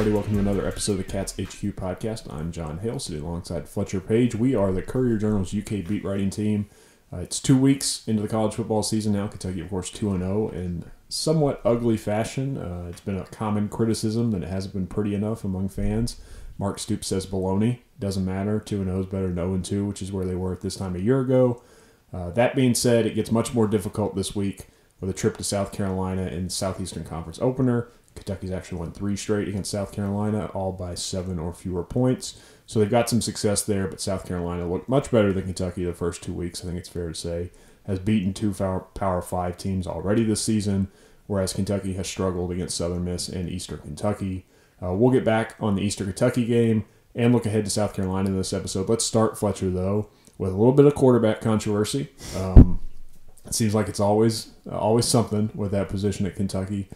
everybody. Welcome to another episode of the Cats HQ podcast. I'm John Hale, sitting alongside Fletcher Page. We are the Courier-Journal's UK beat writing team. It's 2 weeks into the college football season now. Kentucky, of course, 2-0 in somewhat ugly fashion. It's been a common criticism that it hasn't been pretty enough among fans. Mark Stoops says baloney. Doesn't matter. 2-0 is better than 0-2, which is where they were at this time a year ago. That being said, it gets much more difficult this week with a trip to South Carolina in Southeastern Conference opener. Kentucky's actually won 3 straight against South Carolina, all by 7 or fewer points. So they've got some success there, but South Carolina looked much better than Kentucky the first 2 weeks, I think it's fair to say. Has beaten 2 Power 5 teams already this season, whereas Kentucky has struggled against Southern Miss and Eastern Kentucky. We'll get back on the Eastern Kentucky game and look ahead to South Carolina in this episode. Let's start, Fletcher, though, with a little bit of quarterback controversy. It seems like it's always something with that position at Kentucky.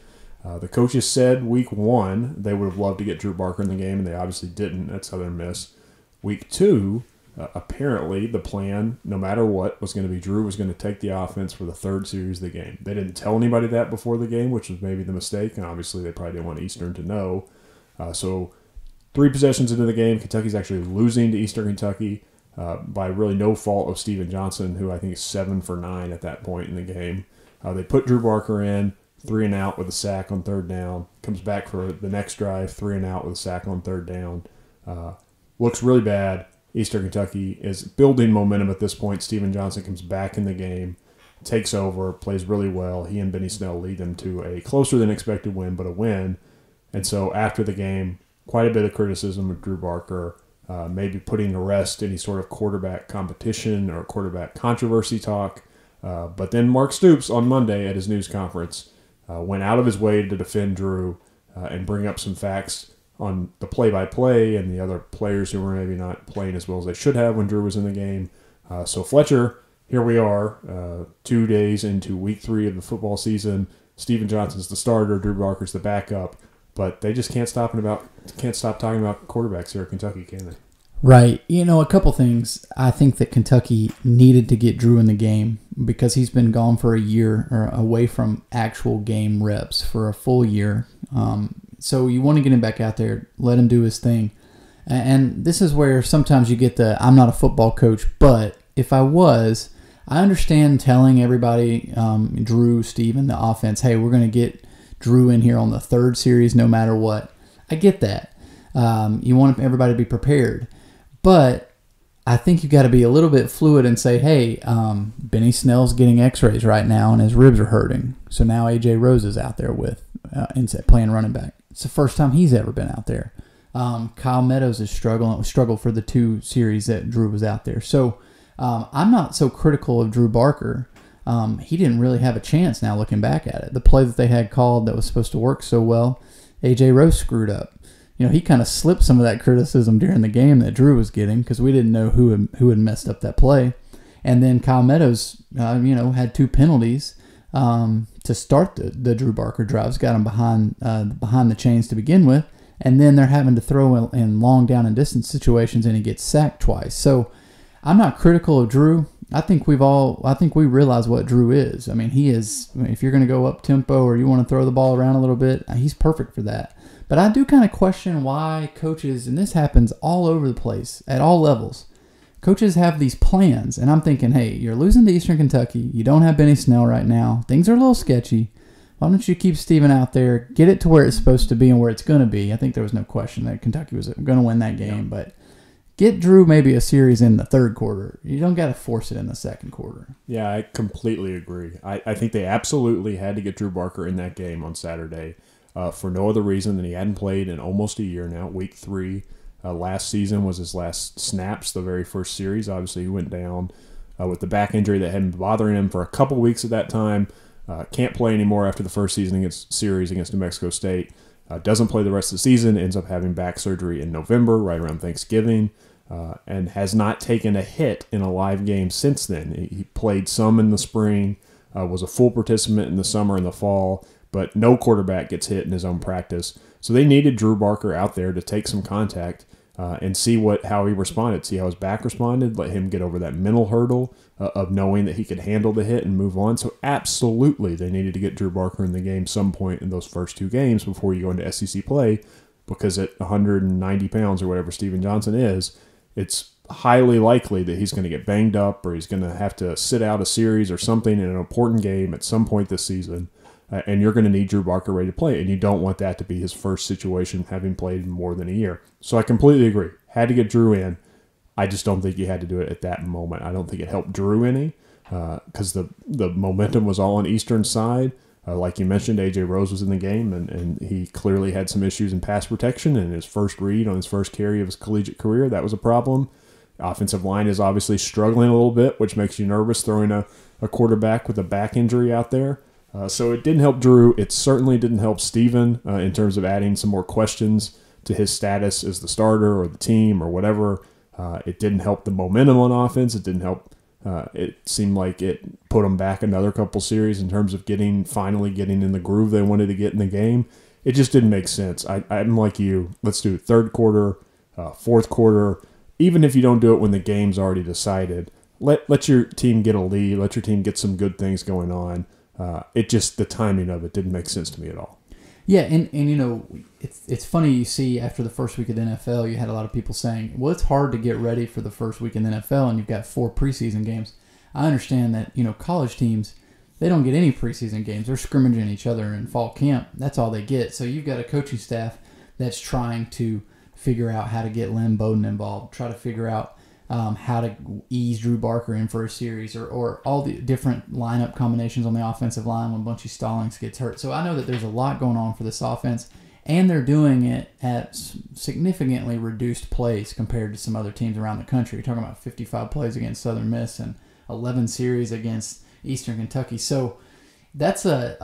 The coaches said week 1 they would have loved to get Drew Barker in the game, and they obviously didn't at Southern Miss. Week 2, apparently the plan, no matter what, was going to be Drew was going to take the offense for the 3rd series of the game. They didn't tell anybody that before the game, which was maybe the mistake, and obviously they probably didn't want Eastern to know. So 3 possessions into the game, Kentucky's actually losing to Eastern Kentucky by really no fault of Steven Johnson, who I think is 7 for 9 at that point in the game. They put Drew Barker in. 3 and out with a sack on 3rd down. Comes back for the next drive, 3 and out with a sack on 3rd down. Looks really bad. Eastern Kentucky is building momentum at this point. Steven Johnson comes back in the game, takes over, plays really well. He and Benny Snell lead them to a closer than expected win, but a win. And so after the game, quite a bit of criticism of Drew Barker, maybe putting to rest any sort of quarterback competition or quarterback controversy talk. But then Mark Stoops on Monday at his news conference went out of his way to defend Drew and bring up some facts on the play-by-play and the other players who were maybe not playing as well as they should have when Drew was in the game. So Fletcher, here we are, 2 days into week 3 of the football season. Steven Johnson's the starter, Drew Barker's the backup, but they just can't stop talking about quarterbacks here at Kentucky, can they? Right. A couple things. I think that Kentucky needed to get Drew in the game because he's been gone for a year or away from actual game reps for a full year. So you want to get him back out there, let him do his thing. And this is where sometimes you get I'm not a football coach, but if I was, I understand telling everybody, Drew, Steven, the offense, hey, we're going to get Drew in here on the 3rd series no matter what. I get that. You want everybody to be prepared. But I think you got to be a little bit fluid and say, hey, Benny Snell's getting x-rays right now and his ribs are hurting. So now A.J. Rose is out there with playing running back. It's the first time he's ever been out there. Kyle Meadows is struggled for the 2 series that Drew was out there. So I'm not so critical of Drew Barker. He didn't really have a chance now looking back at it. The play that they had called that was supposed to work so well, A.J. Rose screwed up. He kind of slipped some of that criticism during the game that Drew was getting because we didn't know who had messed up that play. And then Kyle Meadows, had 2 penalties to start the Drew Barker drives, got him behind the chains to begin with, and then they're having to throw in long down and distance situations, and he gets sacked twice. So I'm not critical of Drew. I think we realize what Drew is. I mean, he is. If you're going to go up tempo or you want to throw the ball around a little bit, he's perfect for that. But I do kind of question why coaches, and this happens all over the place at all levels, coaches have these plans, and I'm thinking, hey, you're losing to Eastern Kentucky. You don't have Benny Snell right now. Things are a little sketchy. Why don't you keep Steven out there, get it to where it's supposed to be and where it's going to be? I think there was no question that Kentucky was going to win that game, but get Drew maybe a series in the 3rd quarter. You don't got to force it in the 2nd quarter. Yeah, I completely agree. I think they absolutely had to get Drew Barker in that game on Saturday. For no other reason than he hadn't played in almost a year now. Week 3 last season was his last snaps, the very first series. Obviously, he went down with the back injury that had been bothering him for a couple weeks at that time. Can't play anymore after the first series against New Mexico State. Doesn't play the rest of the season, ends up having back surgery in November, right around Thanksgiving, and has not taken a hit in a live game since then. He played some in the spring, was a full participant in the summer and the fall, but no quarterback gets hit in his own practice. So they needed Drew Barker out there to take some contact and see how he responded, see how his back responded, let him get over that mental hurdle of knowing that he could handle the hit and move on. So absolutely they needed to get Drew Barker in the game some point in those first 2 games before you go into SEC play. because at 190 pounds or whatever Steven Johnson is, it's highly likely that he's going to get banged up or he's going to have to sit out a series or something in an important game at some point this season. And you're going to need Drew Barker ready to play, and you don't want that to be his first situation having played more than a year. So I completely agree. Had to get Drew in. I just don't think you had to do it at that moment. I don't think it helped Drew any because the momentum was all on Eastern's side. Like you mentioned, A.J. Rose was in the game, and he clearly had some issues in pass protection, and his first read on his first carry of his collegiate career, that was a problem. Offensive line is obviously struggling a little bit, which makes you nervous throwing a quarterback with a back injury out there. So it didn't help Drew. It certainly didn't help Steven in terms of adding some more questions to his status as the starter or the team or whatever. It didn't help the momentum on offense. It didn't help. It seemed like it put them back another couple series in terms of finally getting in the groove they wanted to get in the game. It just didn't make sense. I'm like you. Let's do third quarter, fourth quarter. Even if you don't do it when the game's already decided, let your team get a lead. Let your team get some good things going on. The timing of it didn't make sense to me at all. Yeah, and you know, it's funny you see after the first week of the NFL, you had a lot of people saying, well, it's hard to get ready for the first week in the NFL, and you've got 4 preseason games. I understand that, you know, college teams, they don't get any preseason games. They're scrimmaging each other in fall camp. That's all they get. So you've got a coaching staff that's trying to figure out how to get Lynn Bowden involved, try to figure out how to ease Drew Barker in for a series or all the different lineup combinations on the offensive line when Bunchy Stallings gets hurt. So I know that there's a lot going on for this offense, and they're doing it at significantly reduced plays compared to some other teams around the country. You're talking about 55 plays against Southern Miss and 11 series against Eastern Kentucky. So that's not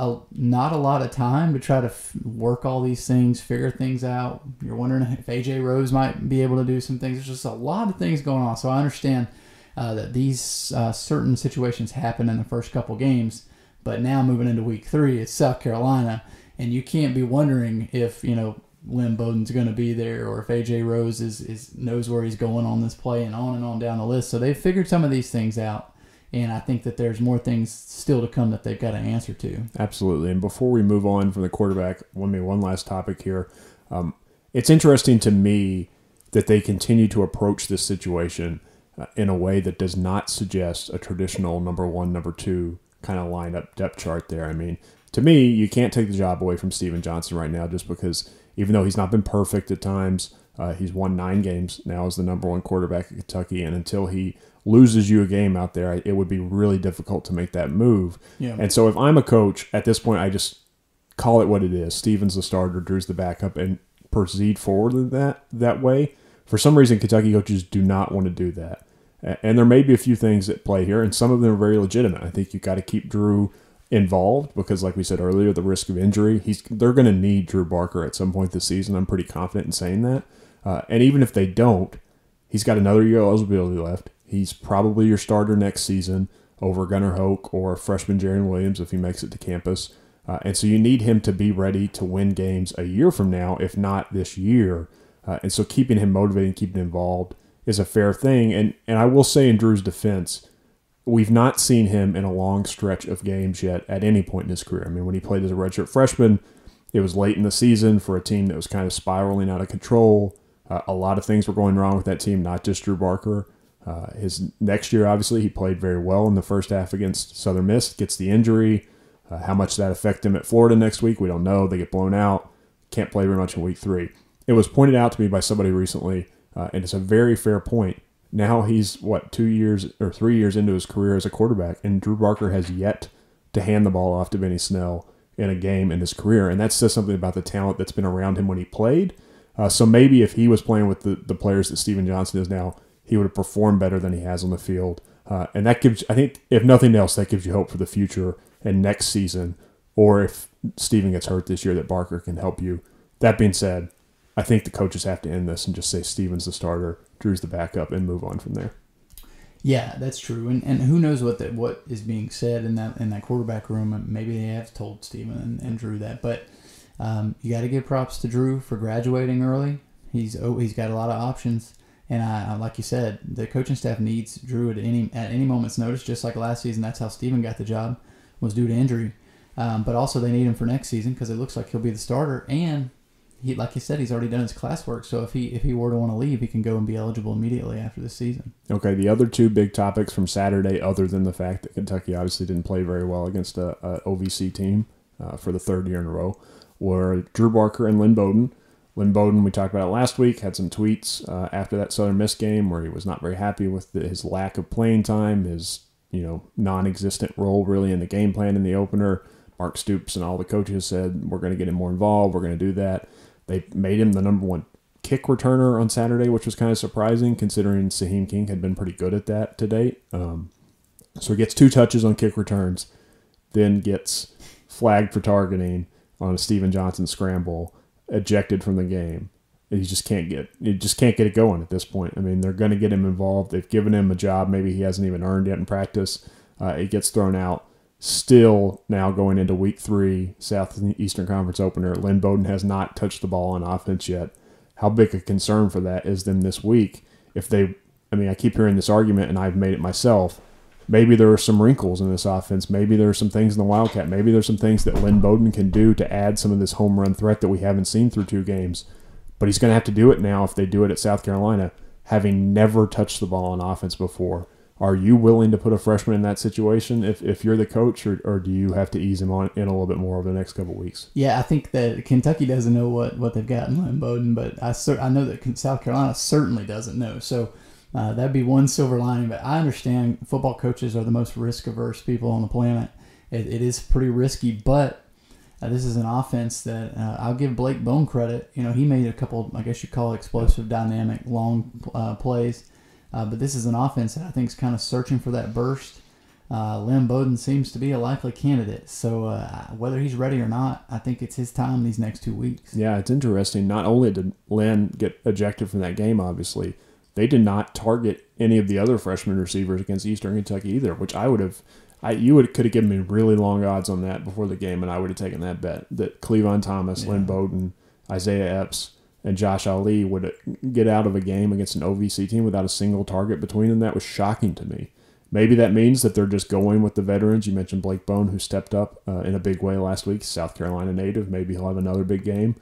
a lot of time to try to work all these things, figure things out. You're wondering if A.J. Rose might be able to do some things. There's just a lot of things going on. So I understand that these certain situations happen in the first couple games, but now moving into week 3, it's South Carolina, and you can't be wondering if, you know, Lynn Bowden's going to be there or if A.J. Rose knows where he's going on this play and on down the list. So they've figured some of these things out. And I think that there's more things still to come that they've got to answer to. Absolutely. And before we move on from the quarterback, one last topic here. It's interesting to me that they continue to approach this situation in a way that does not suggest a traditional number 1, number 2 kind of lineup depth chart there. I mean, to me, you can't take the job away from Steven Johnson right now just because even though he's not been perfect at times, he's won 9 games now as the number 1 quarterback at Kentucky. And until he loses you a game out there, it would be really difficult to make that move. Yeah. And so if I'm a coach, at this point, I just call it what it is. Steven's the starter, Drew's the backup, and proceed forward that way. For some reason, Kentucky coaches do not want to do that. And there may be a few things at play here, and some of them are very legitimate. I think you've got to keep Drew involved because, like we said earlier, the risk of injury, they're going to need Drew Barker at some point this season. I'm pretty confident in saying that. And even if they don't, he's got another year of eligibility left. He's probably your starter next season over Gunnar Hoke or freshman Jaron Williams if he makes it to campus. And so you need him to be ready to win games a year from now, if not this year. And so keeping him motivated and keeping him involved is a fair thing. And I will say in Drew's defense, we've not seen him in a long stretch of games yet at any point in his career. I mean, when he played as a redshirt freshman, it was late in the season for a team that was kind of spiraling out of control. A lot of things were going wrong with that team, not just Drew Barker. His next year, obviously, he played very well in the first half against Southern Miss, gets the injury. How much that affect him at Florida next week, we don't know. They get blown out. Can't play very much in week 3. It was pointed out to me by somebody recently, and it's a very fair point. Now he's, 2 years or 3 years into his career as a quarterback, and Drew Barker has yet to hand the ball off to Benny Snell in a game in his career. And that says something about the talent that's been around him when he played. So maybe if he was playing with the players that Steven Johnson is now, he would have performed better than he has on the field. And that gives, I think, if nothing else, that gives you hope for the future and next season, or if Steven gets hurt this year, that Barker can help you. That being said, I think the coaches have to end this and just say Steven's the starter, Drew's the backup, and move on from there. Yeah, that's true. And who knows what is being said in that quarterback room. Maybe they have told Steven and Drew that. But you got to give props to Drew for graduating early. He's got a lot of options. And I like you said, the coaching staff needs Drew at any moment's notice, just like last season. That's how Steven got the job, was due to injury. But also they need him for next season because it looks like he'll be the starter. And like you said, he's already done his classwork. So if he were to want to leave, he can go and be eligible immediately after the season. Okay, the other two big topics from Saturday, other than the fact that Kentucky obviously didn't play very well against a OVC team for the third year in a row, were Drew Barker and Lynn Bowden. Lynn Bowden, we talked about it last week, had some tweets after that Southern Miss game where he was not very happy with his lack of playing time, his non-existent role really in the game plan in the opener. Mark Stoops and all the coaches said, we're going to get him more involved, we're going to do that. They made him the number one kick returner on Saturday, which was kind of surprising considering Saheem King had been pretty good at that to date. So he gets 2 touches on kick returns, then gets flagged for targeting on a Steven Johnson scramble, ejected from the game. He just can't get it going at this point. I mean, they're going to get him involved. They've given him a job maybe he hasn't even earned yet in practice. It gets thrown out. Still now going into week 3, Southeastern Conference opener, Lynn Bowden has not touched the ball on offense yet. How big a concern for that is them this week? I keep hearing this argument, and I've made it myself. Maybe there are some wrinkles in this offense. Maybe there are some things in the Wildcat. Maybe there's some things that Lynn Bowden can do to add some of this home run threat that we haven't seen through 2 games. But he's going to have to do it now if they do it at South Carolina, having never touched the ball on offense before. Are you willing to put a freshman in that situation if you're the coach, or do you have to ease him in a little bit more over the next couple of weeks? Yeah, I think that Kentucky doesn't know what they've got in Lynn Bowden, but I know that South Carolina certainly doesn't know. So that'd be one silver lining. But I understand football coaches are the most risk-averse people on the planet. It is pretty risky, but this is an offense that I'll give Blake Bone credit. He made a couple, I guess you call it explosive, dynamic, long plays. But this is an offense that I think is kind of searching for that burst. Lynn Bowden seems to be a likely candidate. So whether he's ready or not, I think it's his time these next 2 weeks. Yeah, it's interesting. Not only did Lynn get ejected from that game, obviously, they did not target any of the other freshman receivers against Eastern Kentucky either, which could have given me really long odds on that before the game, and I would have taken that bet that Cleavon Thomas, Lynn Bowden, Isaiah Epps, and Josh Ali would get out of a game against an OVC team without a single target between them. That was shocking to me. Maybe that means that they're just going with the veterans. You mentioned Blake Bone, who stepped up in a big way last week, South Carolina native. Maybe he'll have another big game.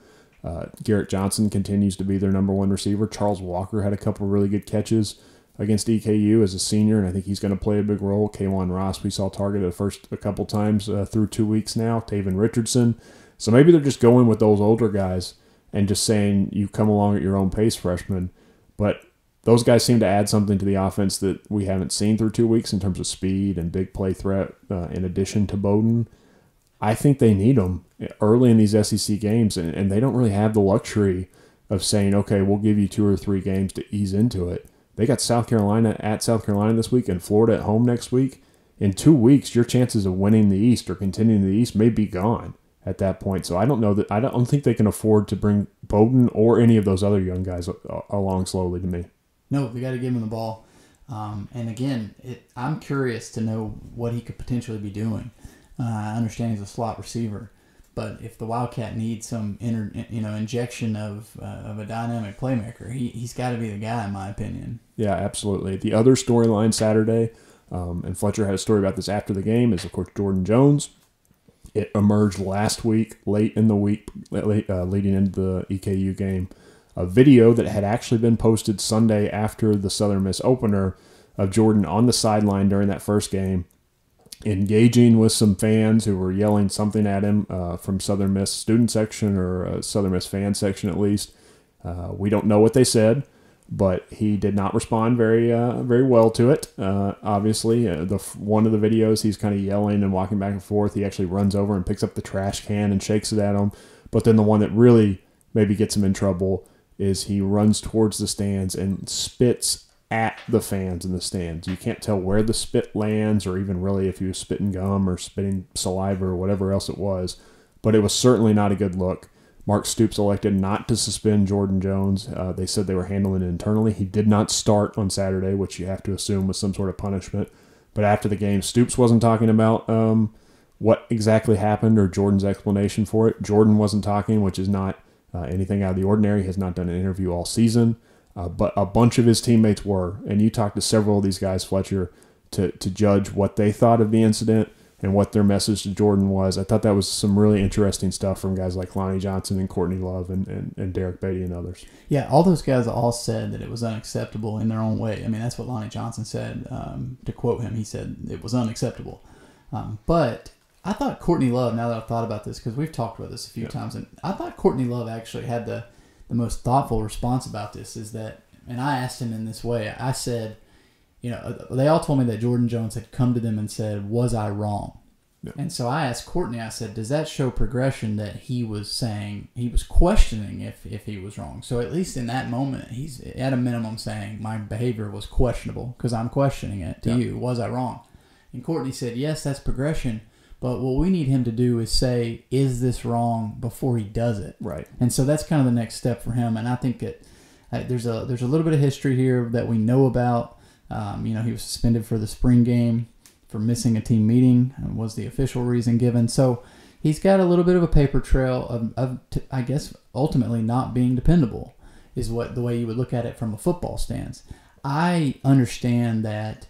Garrett Johnson continues to be their number one receiver. Charles Walker had a couple really good catches against EKU as a senior, and I think he's going to play a big role. K'Wan Ross, we saw targeted a couple times through 2 weeks now. Taven Richardson. So maybe they're just going with those older guys and just saying you come along at your own pace, freshman. But those guys seem to add something to the offense that we haven't seen through 2 weeks in terms of speed and big play threat in addition to Bowden. I think they need them early in these SEC games, and they don't really have the luxury of saying, okay, we'll give you 2 or 3 games to ease into it. They got South Carolina at South Carolina this week and Florida at home next week. In 2 weeks, your chances of winning the East or continuing the East may be gone at that point. So I don't think they can afford to bring Bowden or any of those other young guys along slowly to me. No, we got to give him the ball. And again, I'm curious to know what he could potentially be doing. I understand he's a slot receiver, but if the Wildcat needs some injection of a dynamic playmaker, he's got to be the guy, in my opinion. Yeah, absolutely. The other storyline Saturday, and Fletcher had a story about this after the game, is of course Jordan Jones. It emerged last week, late in the week, leading into the EKU game, a video that had actually been posted Sunday after the Southern Miss opener of Jordan on the sideline during that first game, engaging with some fans who were yelling something at him from Southern Miss student section or Southern Miss fan section at least. We don't know what they said, but he did not respond very well to it. Obviously, one of the videos, he's kind of yelling and walking back and forth. He actually runs over and picks up the trash can and shakes it at him. But then the one that really maybe gets him in trouble is he runs towards the stands and spits at the fans in the stands. You can't tell where the spit lands or even really if he was spitting gum or spitting saliva or whatever else it was. But it was certainly not a good look. Mark Stoops elected not to suspend Jordan Jones. They said they were handling it internally. He did not start on Saturday, which you have to assume was some sort of punishment. But after the game, Stoops wasn't talking about what exactly happened or Jordan's explanation for it. Jordan wasn't talking, which is not anything out of the ordinary. He has not done an interview all season. But a bunch of his teammates were. And you talked to several of these guys, Fletcher, to judge what they thought of the incident and what their message to Jordan was. I thought that was some really interesting stuff from guys like Lonnie Johnson and Courtney Love and Derek Beatty and others. Yeah, all those guys all said that it was unacceptable in their own way. I mean, that's what Lonnie Johnson said. To quote him, he said it was unacceptable. But I thought Courtney Love, now that I've thought about this, because we've talked about this a few times, and I thought Courtney Love actually had the most thoughtful response about this, is that, and I asked him in this way, I said, they all told me that Jordan Jones had come to them and said, was I wrong? Yeah. And so I asked Courtney, I said, does that show progression that he was saying, he was questioning if he was wrong? So at least in that moment, he's at a minimum saying, my behavior was questionable because I'm questioning it to you. Was I wrong? And Courtney said, yes, that's progression. But what we need him to do is say, is this wrong, before he does it? Right. And so that's kind of the next step for him. And I think that there's a little bit of history here that we know about. He was suspended for the spring game for missing a team meeting, was the official reason given. So he's got a little bit of a paper trail of I guess, ultimately not being dependable is the way you would look at it from a football stance. I understand that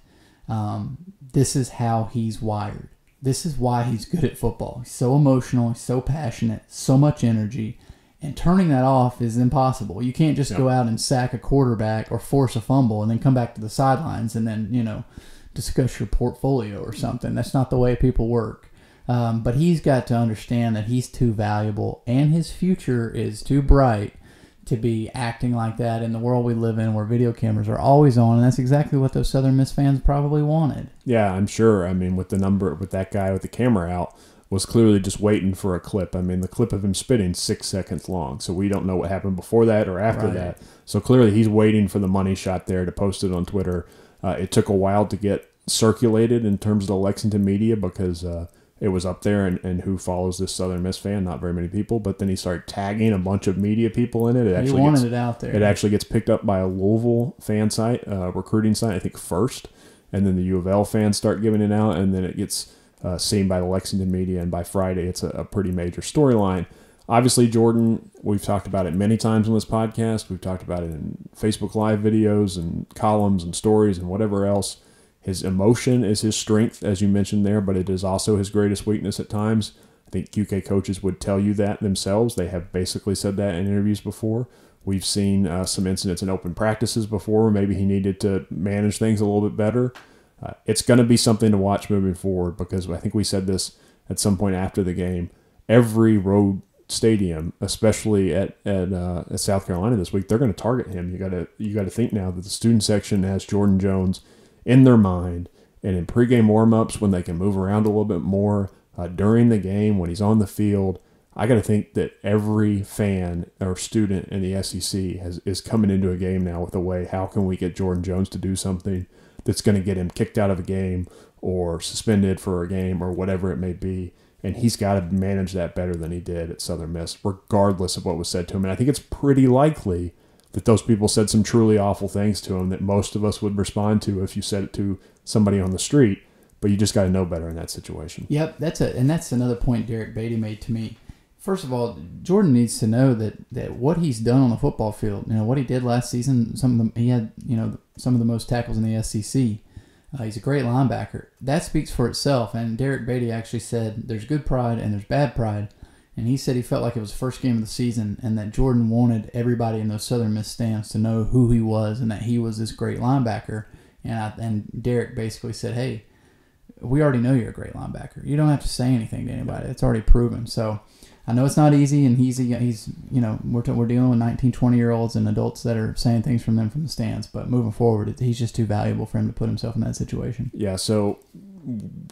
this is how he's wired. This is why he's good at football. He's so emotional, he's so passionate, so much energy. And turning that off is impossible. You can't just go out and sack a quarterback or force a fumble and then come back to the sidelines and then, discuss your portfolio or something. That's not the way people work. But he's got to understand that he's too valuable and his future is too bright to be acting like that in the world we live in where video cameras are always on. And that's exactly what those Southern Miss fans probably wanted. Yeah, I'm sure. I mean, with that guy with the camera out, was clearly just waiting for a clip. I mean, the clip of him spitting 6 seconds long, so we don't know what happened before that or after that. So clearly he's waiting for the money shot there to post it on Twitter. It took a while to get circulated in terms of the Lexington media because it was up there, and who follows this Southern Miss fan? Not very many people, but then he started tagging a bunch of media people in it. He wanted it out there. It actually gets picked up by a Louisville fan site, recruiting site, I think first, and then the U of L fans start giving it out, and then it gets seen by the Lexington media, and by Friday it's a pretty major storyline. Obviously, Jordan, we've talked about it many times on this podcast. We've talked about it in Facebook Live videos and columns and stories and whatever else. His emotion is his strength, as you mentioned there, but it is also his greatest weakness at times. I think UK coaches would tell you that themselves. They have basically said that in interviews before. We've seen some incidents in open practices before where maybe he needed to manage things a little bit better. It's going to be something to watch moving forward because I think we said this at some point after the game. Every road stadium, especially at South Carolina this week, they're going to target him. You got to think now that the student section has Jordan Jones in their mind, and in pregame warmups when they can move around a little bit more during the game when he's on the field. I got to think that every fan or student in the SEC is coming into a game now with a way, how can we get Jordan Jones to do something that's going to get him kicked out of a game or suspended for a game or whatever it may be. And he's got to manage that better than he did at Southern Miss, regardless of what was said to him. And I think it's pretty likely that those people said some truly awful things to him that most of us would respond to if you said it to somebody on the street. But you just got to know better in that situation. Yep, that's another point Derek Beatty made to me. First of all, Jordan needs to know that what he's done on the football field, what he did last season, he had some of the most tackles in the SEC. He's a great linebacker. That speaks for itself. And Derek Beatty actually said there's good pride and there's bad pride. And he said he felt like it was the first game of the season and that Jordan wanted everybody in those Southern Miss stands to know who he was and that he was this great linebacker. And Derek basically said, hey, we already know you're a great linebacker. You don't have to say anything to anybody. It's already proven. So I know it's not easy, and he's we're dealing with 19, 20-year-olds and adults that are saying things from them from the stands. But moving forward, he's just too valuable for him to put himself in that situation. Yeah, so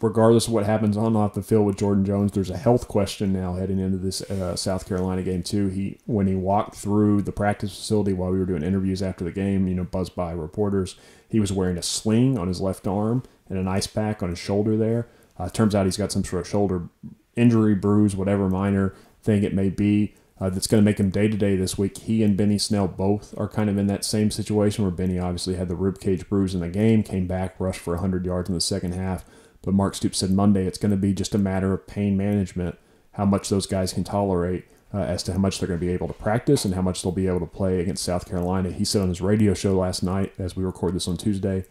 regardless of what happens on and off the field with Jordan Jones, there's a health question now heading into this South Carolina game too. When he walked through the practice facility while we were doing interviews after the game, buzzed by reporters, he was wearing a sling on his left arm and an ice pack on his shoulder there. Turns out he's got some sort of shoulder injury, bruise, whatever minor thing it may be, that's going to make him day-to-day this week. He and Benny Snell both are kind of in that same situation where Benny obviously had the ribcage bruise in the game, came back, rushed for 100 yards in the second half. But Mark Stoops said Monday it's going to be just a matter of pain management, how much those guys can tolerate as to how much they're going to be able to practice and how much they'll be able to play against South Carolina. He said on his radio show last night, as we record this on Tuesday,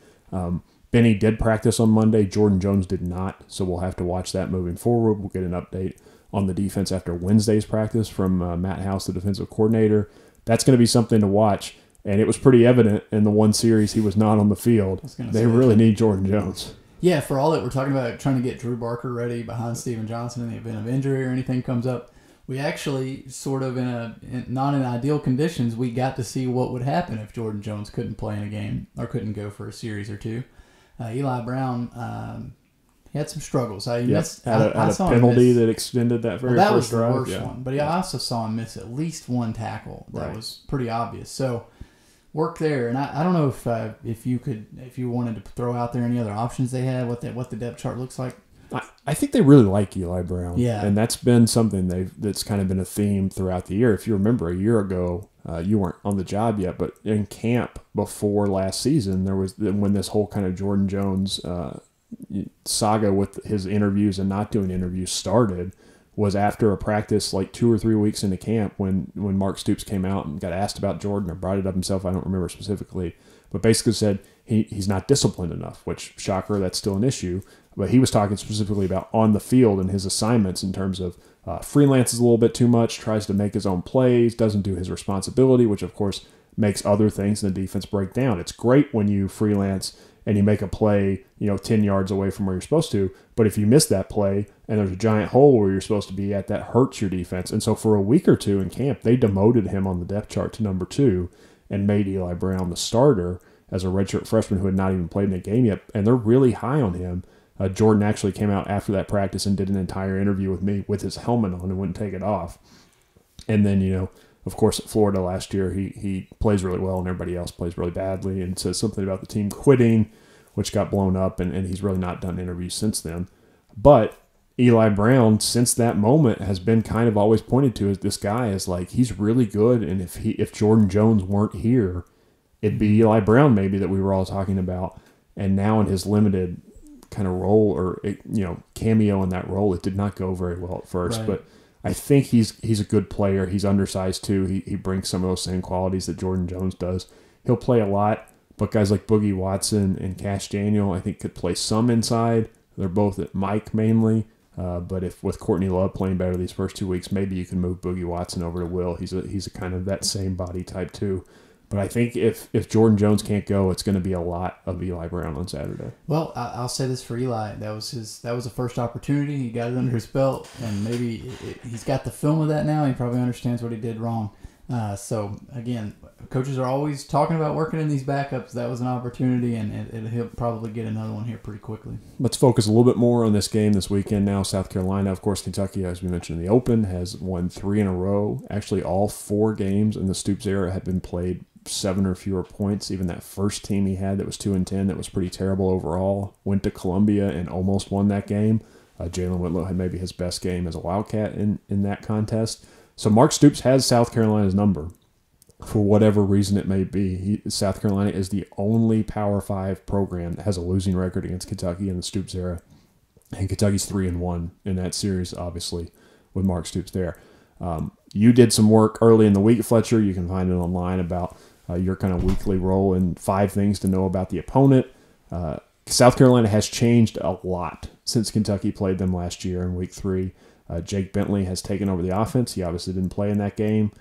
Benny did practice on Monday. Jordan Jones did not, so we'll have to watch that moving forward. We'll get an update on the defense after Wednesday's practice from Matt House, the defensive coordinator. That's going to be something to watch, and it was pretty evident in the one series he was not on the field. They really need Jordan Jones. Yeah, for all that we're talking about trying to get Drew Barker ready behind Steven Johnson in the event of injury or anything comes up, we actually sort of not in ideal conditions, we got to see what would happen if Jordan Jones couldn't play in a game or couldn't go for a series or two. Eli Brown, he had some struggles. Had a penalty that extended that very first drive. That was the worst one. But I also saw him miss at least one tackle. That was pretty obvious. So work there. And I don't know if you wanted to throw out there any other options they had, what the depth chart looks like. I think they really like Eli Brown. Yeah. And that's been something that's kind of been a theme throughout the year. If you remember a year ago, you weren't on the job yet, but in camp before last season, there was when this whole kind of Jordan Jones saga with his interviews and not doing interviews started, was after a practice like 2 or 3 weeks into camp when Mark Stoops came out and got asked about Jordan or brought it up himself. I don't remember specifically, but basically said he's not disciplined enough, which, shocker, that's still an issue. But he was talking specifically about on the field and his assignments in terms of freelances a little bit too much, tries to make his own plays, doesn't do his responsibility, which of course makes other things in the defense break down. It's great when you freelance and you make a play, 10 yards away from where you're supposed to. But if you miss that play and there's a giant hole where you're supposed to be at, that hurts your defense. And so for a week or two in camp, they demoted him on the depth chart to number 2 and made Eli Brown the starter as a redshirt freshman who had not even played in a game yet. And they're really high on him. Jordan actually came out after that practice and did an entire interview with me with his helmet on and wouldn't take it off. And then, of course, at Florida last year, he plays really well and everybody else plays really badly and says something about the team quitting, which got blown up, and he's really not done interviews since then. But Eli Brown, since that moment, has been kind of always pointed to as this guy is like, he's really good, and if Jordan Jones weren't here, it'd be Eli Brown maybe that we were all talking about. And now in his limited kind of role or cameo in that role, it did not go very well at first. Right. But I think he's a good player. He's undersized too. He brings some of those same qualities that Jordan Jones does. He'll play a lot, but guys like Boogie Watson and Cash Daniel, I think, could play some inside. They're both at Mike mainly. But if with Courtney Love playing better these first 2 weeks, maybe you can move Boogie Watson over to Will. He's a kind of that same body type too. But I think if Jordan Jones can't go, it's going to be a lot of Eli Brown on Saturday. Well, I'll say this for Eli: that was a first opportunity. He got it under his belt, and maybe he's got the film of that now. He probably understands what he did wrong. So again, coaches are always talking about working in these backups. That was an opportunity, and he'll probably get another one here pretty quickly. Let's focus a little bit more on this game this weekend now. South Carolina, of course, Kentucky, as we mentioned in the Open, has won 3 in a row. Actually, all 4 games in the Stoops era have been played 7 or fewer points. Even that first team he had that was 2-10, that was pretty terrible overall, went to Columbia and almost won that game. Jalen Whitlow had maybe his best game as a Wildcat in that contest. So Mark Stoops has South Carolina's number for whatever reason it may be. South Carolina is the only Power 5 program that has a losing record against Kentucky in the Stoops era. And Kentucky's 3-1 in that series, obviously, with Mark Stoops there. You did some work early in the week, Fletcher. You can find it online about your kind of weekly role in 5 things to know about the opponent. South Carolina has changed a lot since Kentucky played them last year in week 3. Jake Bentley has taken over the offense. He obviously didn't play in that game.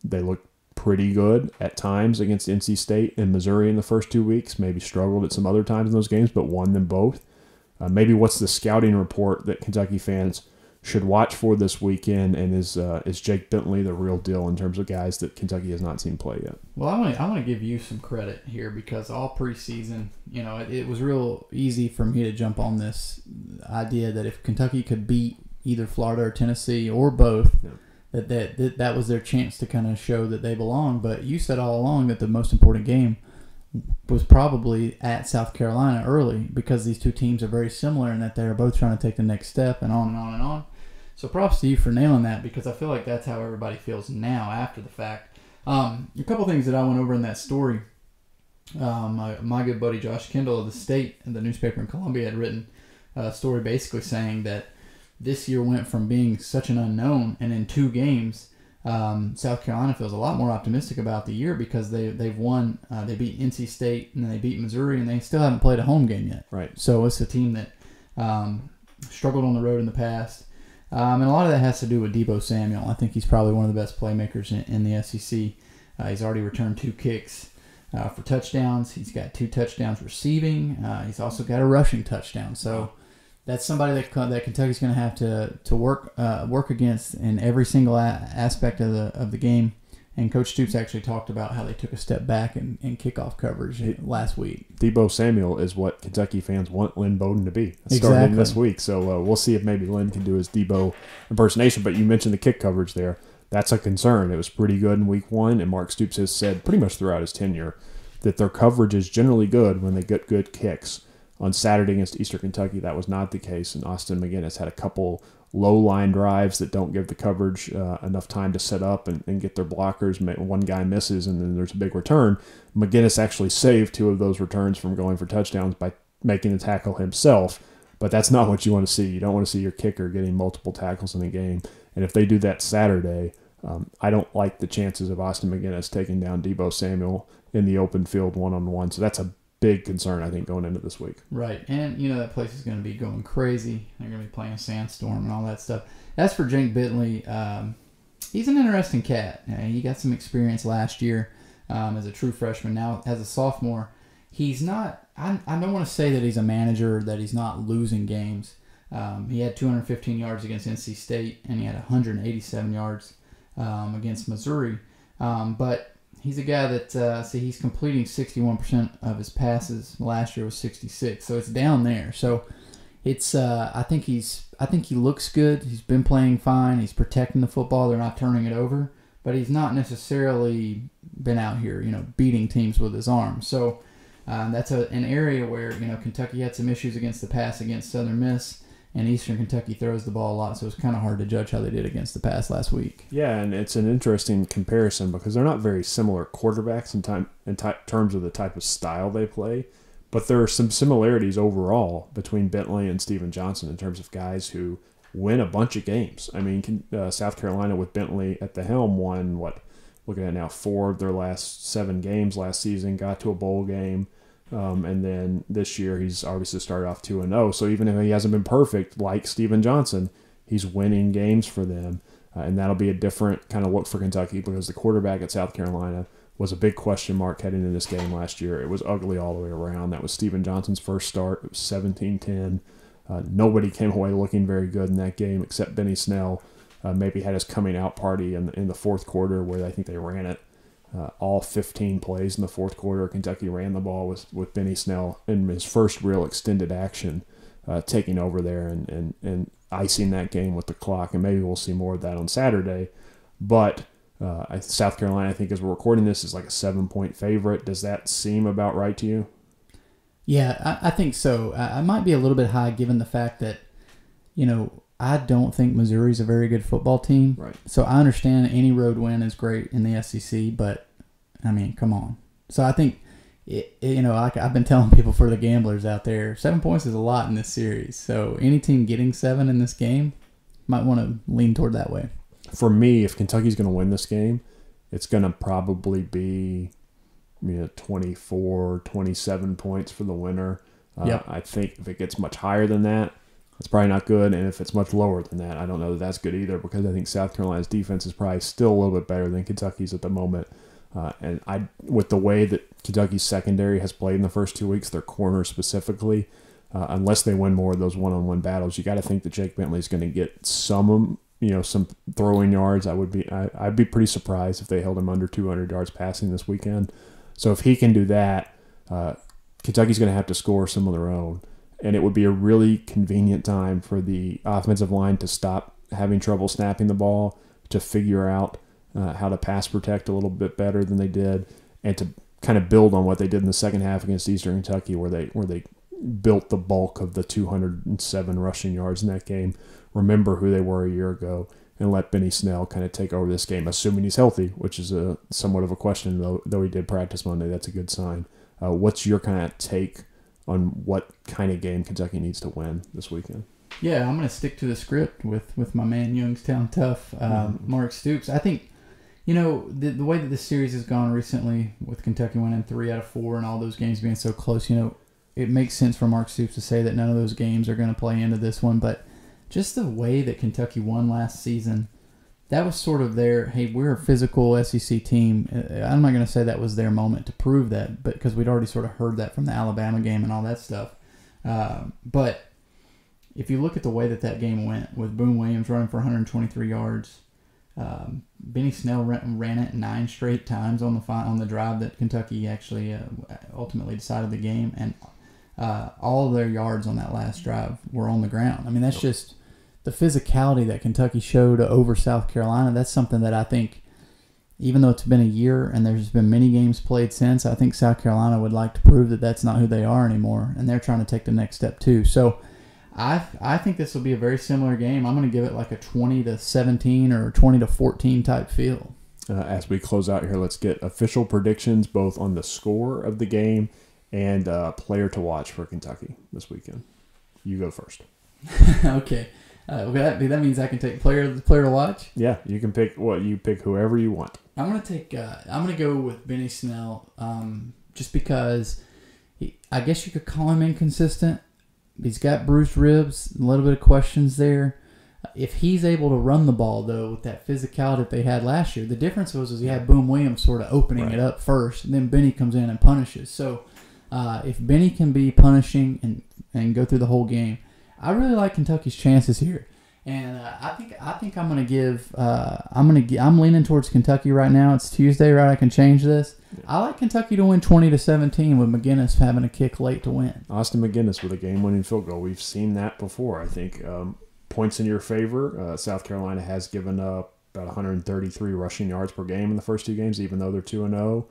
They looked pretty good at times against NC State and Missouri in the first 2 weeks, maybe struggled at some other times in those games, but won them both. Maybe what's the scouting report that Kentucky fans should watch for this weekend, and is Jake Bentley the real deal in terms of guys that Kentucky has not seen play yet? Well, I want to give you some credit here because all preseason, it was real easy for me to jump on this idea that if Kentucky could beat either Florida or Tennessee or both, that was their chance to kind of show that they belong. But you said all along that the most important game was probably at South Carolina early because these two teams are very similar in that they're both trying to take the next step and on and on and on. So props to you for nailing that because I feel like that's how everybody feels now after the fact. A couple things that I went over in that story. My good buddy Josh Kendall of The State, the newspaper in Columbia, had written a story basically saying that this year went from being such an unknown, and in 2 games, South Carolina feels a lot more optimistic about the year because they've won. They beat NC State and then they beat Missouri, and they still haven't played a home game yet. Right. So it's a team that struggled on the road in the past. And a lot of that has to do with Deebo Samuel. I think he's probably one of the best playmakers in the SEC. He's already returned 2 kicks for touchdowns. He's got 2 touchdowns receiving. He's also got a rushing touchdown. So that's somebody that Kentucky's going to have to work against in every single aspect of the game. And Coach Stoops actually talked about how they took a step back in kickoff coverage last week. Deebo Samuel is what Kentucky fans want Lynn Bowden to be. Starting Exactly. this week. So we'll see if maybe Lynn can do his Deebo impersonation. But you mentioned the kick coverage there. That's a concern. It was pretty good in week 1, and Mark Stoops has said pretty much throughout his tenure that their coverage is generally good when they get good kicks. On Saturday against Eastern Kentucky, that was not the case, and Austin McGinnis had a couple low-line drives that don't give the coverage enough time to set up and get their blockers. One guy misses, and then there's a big return. McGinnis actually saved 2 of those returns from going for touchdowns by making the tackle himself, but that's not what you want to see. You don't want to see your kicker getting multiple tackles in a game, and if they do that Saturday, I don't like the chances of Austin McGinnis taking down Deebo Samuel in the open field one-on-one, so that's a big concern, I think, going into this week. Right, and that place is going to be going crazy. They're going to be playing a sandstorm and all that stuff. As for Jake Bentley, he's an interesting cat. He got some experience last year as a true freshman. Now, as a sophomore, he's not – I don't want to say that he's a manager, that he's not losing games. He had 215 yards against NC State, and he had 187 yards against Missouri. But – he's a guy that, he's completing 61% of his passes. Last year was 66, so it's down there. So it's, I think he looks good. He's been playing fine. He's protecting the football. They're not turning it over, but he's not necessarily been out here, beating teams with his arm. So that's an area where, Kentucky had some issues against the pass against Southern Miss. And Eastern Kentucky throws the ball a lot, so it's kind of hard to judge how they did against the pass last week. Yeah, and it's an interesting comparison because they're not very similar quarterbacks in terms of the type of style they play, but there are some similarities overall between Bentley and Steven Johnson in terms of guys who win a bunch of games. I mean, South Carolina with Bentley at the helm won, looking at now, 4 of their last 7 games last season, got to a bowl game. And then this year he's obviously started off 2-0. So even if he hasn't been perfect, like Steven Johnson, he's winning games for them. And that'll be a different kind of look for Kentucky because the quarterback at South Carolina was a big question mark heading into this game last year. It was ugly all the way around. That was Steven Johnson's first start. It was 17-10. Nobody came away looking very good in that game except Benny Snell. Maybe had his coming out party in the fourth quarter where I think they ran it. All 15 plays in the fourth quarter, Kentucky ran the ball with Benny Snell in his first real extended action, taking over there and icing that game with the clock. And maybe we'll see more of that on Saturday. But South Carolina, I think, as we're recording this, is like a 7-point favorite. Does that seem about right to you? Yeah, I think so. I might be a little bit high given the fact that, I don't think Missouri's a very good football team. Right. So I understand any road win is great in the SEC, but, I mean, come on. So I think, I've been telling people for the gamblers out there, 7 points is a lot in this series. So any team getting 7 in this game might want to lean toward that way. For me, if Kentucky's going to win this game, it's going to probably be 24, 27 points for the winner. Yep. I think if it gets much higher than that, it's probably not good, and if it's much lower than that, I don't know that that's good either because I think South Carolina's defense is probably still a little bit better than Kentucky's at the moment. And with the way that Kentucky's secondary has played in the first 2 weeks, their corners specifically, unless they win more of those one-on-one battles, you got to think that Jake Bentley's going to get some throwing yards. I'd be pretty surprised if they held him under 200 yards passing this weekend. So if he can do that, Kentucky's going to have to score some of their own. And it would be a really convenient time for the offensive line to stop having trouble snapping the ball, to figure out how to pass protect a little bit better than they did, and to kind of build on what they did in the second half against Eastern Kentucky, where they built the bulk of the 207 rushing yards in that game. Remember who they were a year ago, and let Benny Snell kind of take over this game, assuming he's healthy, which is somewhat of a question, though he did practice Monday. That's a good sign. What's your kind of take on what kind of game Kentucky needs to win this weekend? Yeah, I'm going to stick to the script with my man Youngstown Tough, Mark Stoops. I think The way that this series has gone recently with Kentucky winning 3 out of 4 and all those games being so close, it makes sense for Mark Stoops to say that none of those games are going to play into this one. But just the way that Kentucky won last season, that was sort of their, hey, we're a physical SEC team. I'm not going to say that was their moment to prove that, but because we'd already sort of heard that from the Alabama game and all that stuff. But if you look at the way that game went, with Boone Williams running for 123 yards, Benny Snell ran it 9 straight times on the drive that Kentucky actually ultimately decided the game, and all of their yards on that last drive were on the ground. I mean, that's just the physicality that Kentucky showed over South Carolina. That's something that I think, even though it's been a year and there's been many games played since, I think South Carolina would like to prove that that's not who they are anymore, and they're trying to take the next step too. So I think this will be a very similar game. I'm going to give it like a 20-17 or 20-14 type feel. As we close out here, let's get official predictions both on the score of the game and player to watch for Kentucky this weekend. You go first. Okay. That means I can take player to watch? Yeah, you can pick whoever you want. I'm gonna go with Benny Snell, just because I guess you could call him inconsistent. He's got bruised ribs, a little bit of questions there. If he's able to run the ball though with that physicality that they had last year, the difference was you had Boone Williams sort of opening it up first, and then Benny comes in and punishes. So if Benny can be punishing and go through the whole game, I really like Kentucky's chances here, and I think I'm gonna give. I'm leaning towards Kentucky right now. It's Tuesday, right? I can change this. Yeah. I like Kentucky to win 20-17 with McGinnis having a kick late to win. Austin McGinnis with a game-winning field goal. We've seen that before. I think points in your favor. South Carolina has given up about 133 rushing yards per game in the first 2 games, even though they're 2-0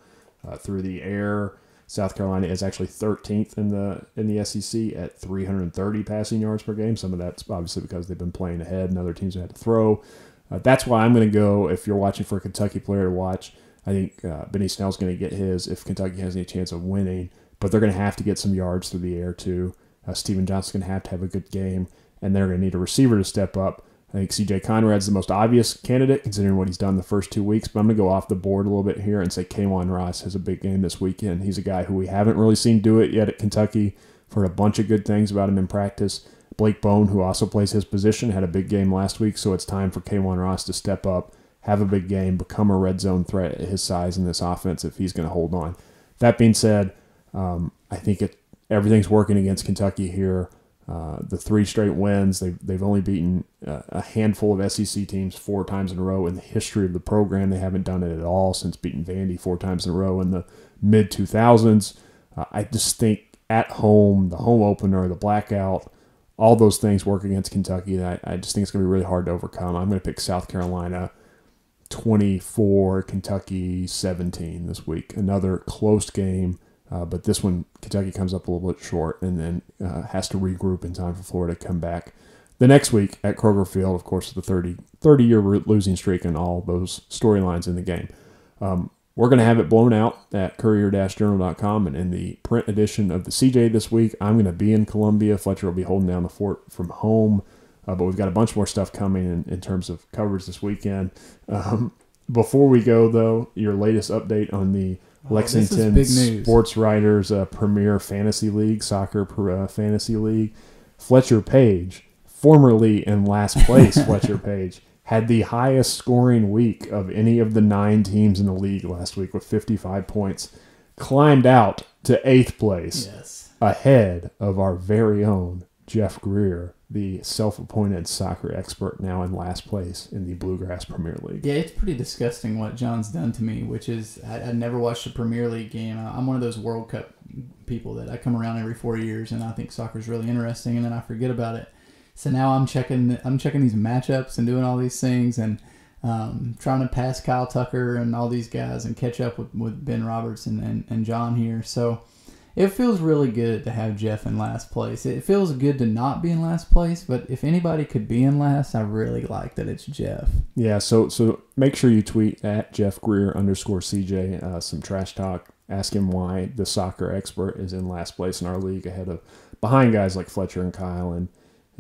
through the air. South Carolina is actually 13th in the SEC at 330 passing yards per game. Some of that's obviously because they've been playing ahead and other teams have had to throw. That's why I'm going to go, if you're watching for a Kentucky player to watch, I think Benny Snell's going to get his if Kentucky has any chance of winning. But they're going to have to get some yards through the air too. Stephen Johnson's going to have a good game, and they're going to need a receiver to step up. I think C.J. Conrad's the most obvious candidate considering what he's done the first 2 weeks, but I'm going to go off the board a little bit here and say K'Wan Ross has a big game this weekend. He's a guy who we haven't really seen do it yet at Kentucky. I've heard a bunch of good things about him in practice. Blake Bone, who also plays his position, had a big game last week, so it's time for K'Wan Ross to step up, have a big game, become a red zone threat at his size in this offense if he's going to hold on. That being said, I think everything's working against Kentucky here. The 3 straight wins, they've only beaten a handful of SEC teams 4 times in a row in the history of the program. They haven't done it at all since beating Vandy 4 times in a row in the mid-2000s. I just think at home, the home opener, the blackout, all those things work against Kentucky. I just think it's going to be really hard to overcome. I'm going to pick South Carolina 24, Kentucky 17 this week. Another close game. But this one, Kentucky comes up a little bit short and then has to regroup in time for Florida to come back the next week at Kroger Field, of course, the 30-year losing streak and all those storylines in the game. We're going to have it blown out at courier-journal.com, and in the print edition of the CJ this week, I'm going to be in Columbia. Fletcher will be holding down the fort from home, but we've got a bunch more stuff coming in terms of coverage this weekend. Before we go, though, your latest update on the Lexington Sports Writers Premier Fantasy League, Soccer Fantasy League. Fletcher Page, formerly in last place, Fletcher Page, had the highest scoring week of any of the 9 teams in the league last week with 55 points. Climbed out to 8th place, ahead of our very own Jeff Greer, the self-appointed soccer expert, now in last place in the Bluegrass Premier League. Yeah, it's pretty disgusting what John's done to me, which is I never watched a Premier League game. I'm one of those World Cup people that I come around every 4 years and I think soccer's really interesting, and then I forget about it. So now I'm checking these matchups and doing all these things and trying to pass Kyle Tucker and all these guys and catch up with Ben Roberts and John here. So it feels really good to have Jeff in last place. It feels good to not be in last place, but if anybody could be in last, I really like that it's Jeff. Yeah, so make sure you tweet at @JeffGreer_CJ some trash talk. Ask him why the soccer expert is in last place in our league behind guys like Fletcher and Kyle and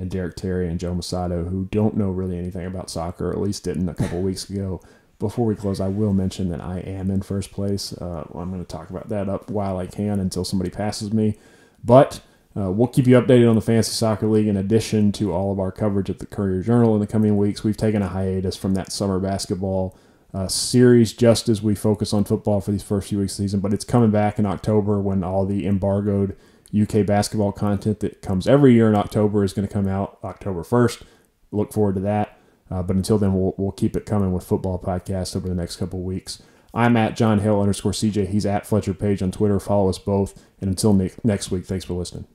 Derek Terry and Joe Masato, who don't know really anything about soccer, or at least didn't a couple weeks ago. Before we close, I will mention that I am in first place. I'm going to talk about that up while I can until somebody passes me. But we'll keep you updated on the Fantasy Soccer League in addition to all of our coverage at the Courier-Journal in the coming weeks. We've taken a hiatus from that summer basketball series just as we focus on football for these first few weeks of the season. But it's coming back in October when all the embargoed UK basketball content that comes every year in October is going to come out October 1st. Look forward to that. But until then, we'll keep it coming with football podcasts over the next couple of weeks. I'm at John Hale _CJ. He's at Fletcher Page on Twitter. Follow us both. And until next week, thanks for listening.